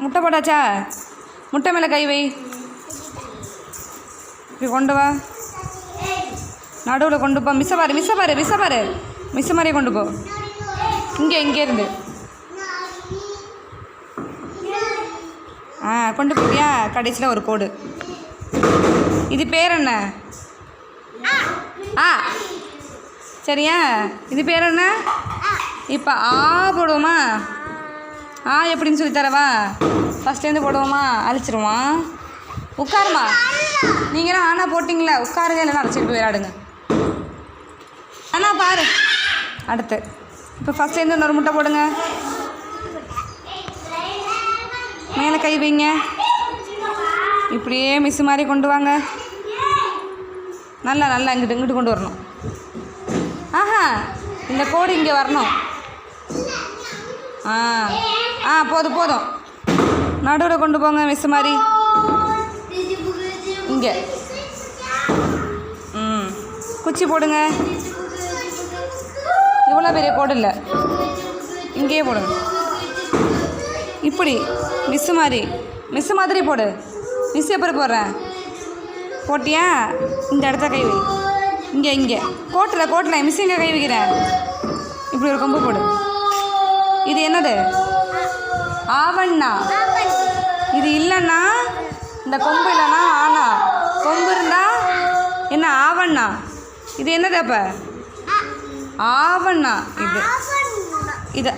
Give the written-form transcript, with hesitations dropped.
முட்டை போட்டாச்சா? முட்டை மேலே கை வை. இப்படி கொண்டு வா. நடுவில் கொண்டு போ. மிஸ்ஸை பாரு, மிஸ்ஸை பாரு, மிஸ்ஸை பாரு. மிஸ்ஸை மாதிரியே கொண்டு போ. இங்கே இருந்து கொண்டு போவியா? கடைசியில் ஒரு கோடு. இது பேர் என்ன? சரியா? இது பேர் என்ன? இப்போ போடுவோமா? எப்படின்னு சொல்லி தரவா? ஃபஸ்ட்லேருந்து போடுவோமா? அழிச்சிருவான். உட்காருமா. நீங்களாம் ஆனால் போட்டிங்களா? உட்காருங்க, இல்லைன்னா அழைச்சிட்டு போய் விளையாடுங்க. ஆனால் பாரு. அடுத்து இப்போ ஃபஸ்ட்லேருந்து இன்னொரு முட்டை போடுங்க. மேலே கை வைங்க. இப்படியே மிஸ் மாதிரி கொண்டு வாங்க. நல்லா இங்கிட்டு கொண்டு வரணும். இந்த கோடு இங்கே வரணும். போதும். நடுவில் கொண்டு போங்க மிஸ் மாதிரி. இங்கே குச்சி போடுங்க. இவ்வளோ பெரிய கோடு இல்லை, இங்கேயே போடுங்க. இப்படி மிஸ் மாதிரி போடு. மிஸ் எப்படி போடுறேன்? போட்டியா? இந்த இடத்த கை வை. இங்கே கோட்டில் மிஸ் இங்கே கை வைக்கிறேன். இப்படி ஒரு கொம்பு போடு. இது என்னது? ஆவண்ணா. இது இல்லைன்னா இந்த கொம்பு இல்லைன்னா ஆனா, கொம்பு இருந்தா என்ன? ஆவண்ணா. இது என்னது? அப்போ ஆவண்ணா. இது